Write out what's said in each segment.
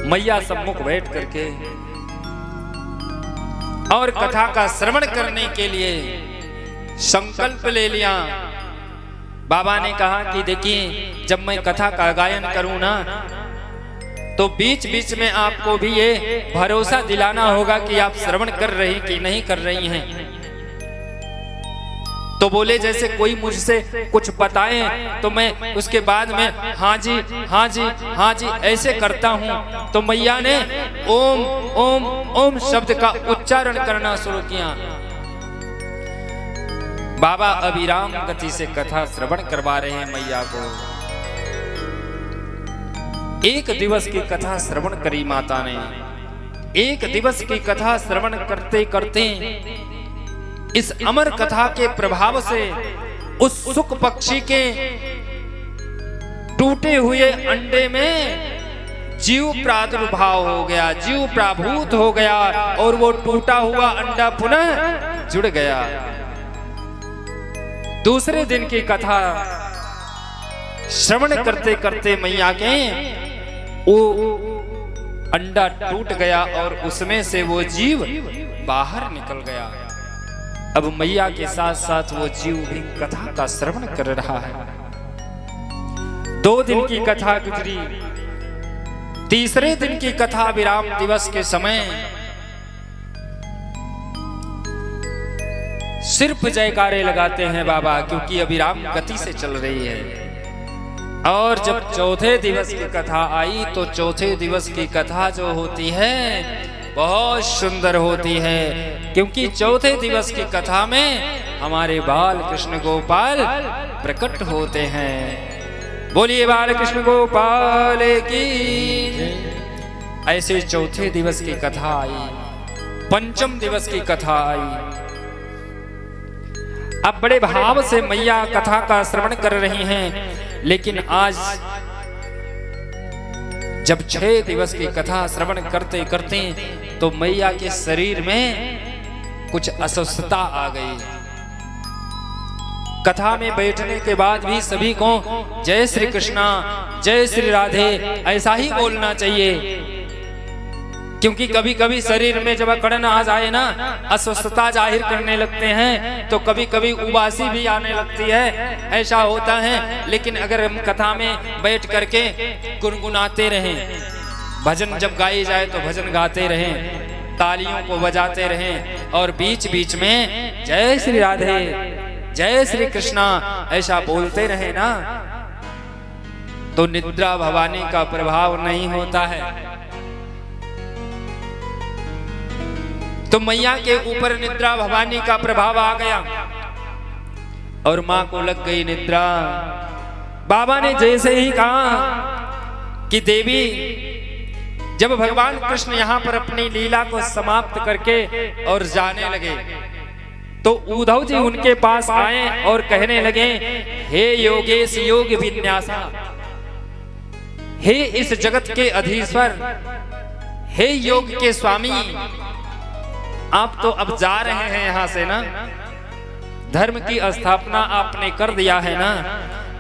मैया सम्मुख बैठ करके और कथा का श्रवण करने के लिए संकल्प ले लिया। बाबा ने कहा कि देखिए, जब मैं कथा का गायन करूं ना, तो बीच बीच में आपको भी ये भरोसा दिलाना होगा कि आप श्रवण कर रही कि नहीं कर रही हैं। तो बोले जैसे कोई मुझसे कुछ बताए तो मैं उसके बाद में हाँ जी हाँ जी हाँ जी ऐसे करता हूँ। तो मैया ने ओम ओम ओम शब्द का उच्चारण करना शुरू किया। बाबा अभिराम गति से कथा श्रवण करवा रहे हैं मैया को। एक दिवस की कथा श्रवण करी माता ने। एक दिवस की कथा श्रवण करते करते इस अमर कथा के प्रभाव से उस सुख पक्षी के टूटे हुए अंडे में जीव प्रादुर्भाव हो गया, जीव प्राभूत हो गया और वो टूटा हुआ अंडा पुनः जुड़ गया। दूसरे दिन की कथा श्रवण करते करते मैया के वो अंडा टूट गया और उसमें से वो जीव बाहर निकल गया। अब मैया के साथ साथ वो जीव भी कथा का श्रवण कर रहा है। 2 दिन की कथा गुजरी। तीसरे दिन की कथा विराम दिवस के समय सिर्फ जयकारे लगाते हैं बाबा, क्योंकि अभिराम गति से चल रही है। और जब चौथे दिवस की कथा आई तो चौथे दिवस की कथा जो होती है बहुत सुंदर होती है, क्योंकि चौथे दिवस की कथा में हमारे बाल कृष्ण गोपाल प्रकट होते हैं। बोलिए बाल कृष्ण गोपाल की। ऐसे चौथे दिवस की कथा आई, पंचम दिवस की कथा आई। अब बड़े भाव से मैया कथा का श्रवण कर रही हैं, लेकिन आज जब 6 दिवस की कथा श्रवण करते करते तो मैया के शरीर में कुछ अस्वस्थता आ गई। कथा में बैठने के बाद भी सभी को जय श्री कृष्णा जय श्री राधे ऐसा ही बोलना चाहिए, क्योंकि कभी कभी शरीर में जब अकड़न आ जाए ना, अस्वस्थता जाहिर करने लगते हैं, तो कभी कभी उबासी भी आने लगती है, ऐसा होता है। लेकिन अगर हम कथा में बैठ करके गुनगुनाते रहें, भजन जब गाई जाए तो भजन गाते रहें, तालियों को बजाते रहें और बीच बीच में जय श्री राधे जय श्री कृष्णा ऐसा बोलते रहें ना, तो निद्रा भवानी का प्रभाव नहीं होता है। तो मैया के ऊपर निद्रा भवानी का प्रभाव आ गया और मां को लग गई निद्रा। बाबा ने जैसे ही कहा कि देवी, जब भगवान कृष्ण यहाँ पर अपनी लीला को समाप्त करके और जाने लगे, तो उद्धव जी उनके पास आए और कहने लगे, हे योगेश योग विन्यासा, हे इस जगत के अधीश्वर, हे योग के स्वामी, आप तो अब जा रहे हैं यहाँ से ना, धर्म की स्थापना आपने कर दिया है ना,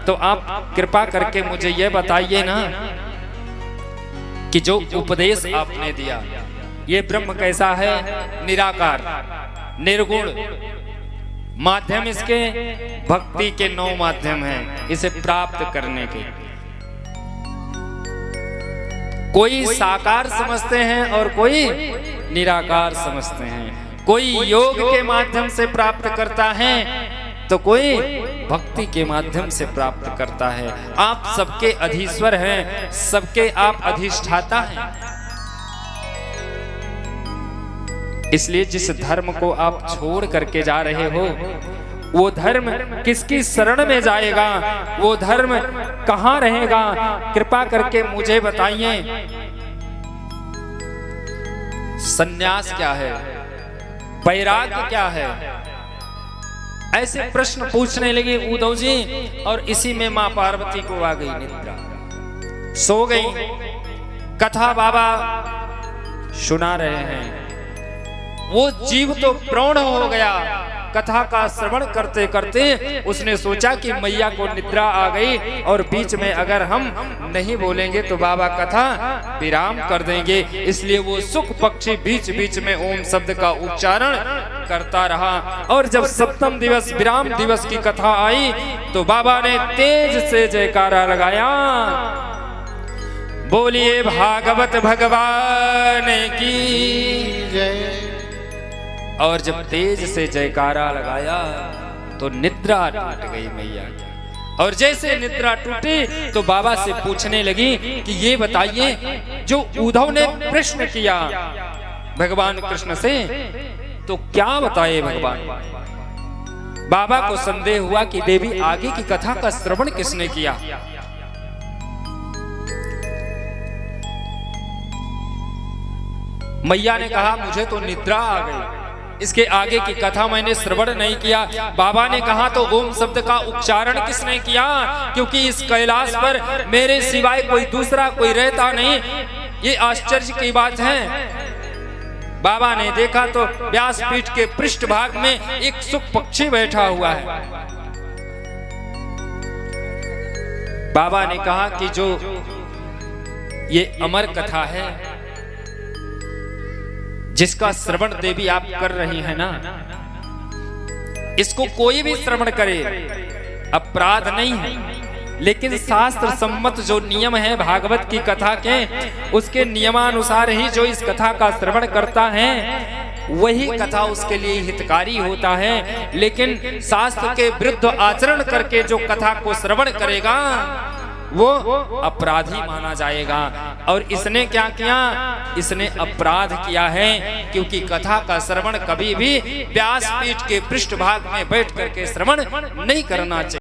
तो आप कृपा करके मुझे यह बताइए ना कि जो उपदेश आपने दिया ये ब्रह्म कैसा है? निराकार निर्गुण। माध्यम इसके भक्ति के 9 माध्यम हैं इसे प्राप्त करने के। कोई साकार समझते हैं और कोई निराकार समझते हैं। कोई योग के माध्यम से प्राप्त करता है तो कोई भक्ति के माध्यम से प्राप्त करता है। आप सबके अधीश्वर हैं, सबके आप अधिष्ठाता हैं। इसलिए जिस धर्म को आप छोड़ करके जा रहे हो, वो धर्म किसकी शरण में जाएगा? वो धर्म कहाँ रहेगा? कृपा करके मुझे बताइए। सन्यास क्या है? वैराग्य क्या है? ऐसे प्रश्न पूछने लगे उद्धव जी, और इसी में मां पार्वती को आ गई निद्रा, सो गई। कथा बाबा सुना रहे हैं, वो जीव तो प्रौढ़ हो गया, कथा का श्रवण करते करते उसने सोचा कि मैया को निद्रा आ गई और बीच में अगर हम नहीं बोलेंगे तो बाबा कथा विराम कर देंगे, इसलिए वो सुख पक्षी बीच बीच में ओम शब्द का उच्चारण करता रहा। और जब सप्तम दिवस विराम दिवस की कथा आई तो बाबा ने तेज से जयकारा लगाया, बोलिए भागवत भगवान की जय। और जब तेज से जयकारा लगाया तो निद्रा टूट गई मैया की। और जैसे निद्रा टूटी तो बाबा से पूछने लगी कि ये बताइए, जो उद्धव ने प्रश्न किया भगवान कृष्ण से, तो क्या बताए भगवान? बाबा को संदेह हुआ कि देवी आगे की कथा का श्रवण किसने किया। मैया ने कहा मुझे तो निद्रा आ गई, इसके आगे की कथा मैंने श्रवण नहीं किया। बाबा ने कहा तो ओम शब्द का उच्चारण किसने किया, क्योंकि इस कैलाश पर मेरे सिवाय कोई दूसरा कोई रहता नहीं। ये आश्चर्य की बात है। बाबा ने देखा तो व्यासपीठ के पृष्ठ भाग में एक सुख पक्षी बैठा हुआ है। बाबा ने कहा कि जो ये अमर कथा है जिसका श्रवण देवी आप कर रही है ना, इसको कोई भी श्रवण करे अपराध नहीं है, लेकिन शास्त्र सम्मत जो नियम है भागवत की कथा के, उसके नियमानुसार ही जो इस कथा का श्रवण करता है वही कथा उसके लिए हितकारी होता है। लेकिन शास्त्र के विरुद्ध आचरण करके जो कथा को श्रवण करेगा वो अपराधी माना जाएगा। और इसने क्या किया, इसने अपराध किया है, क्योंकि कथा का श्रवण कभी भी व्यासपीठ के पृष्ठ भाग में बैठ करके श्रवण नहीं करना चाहिए।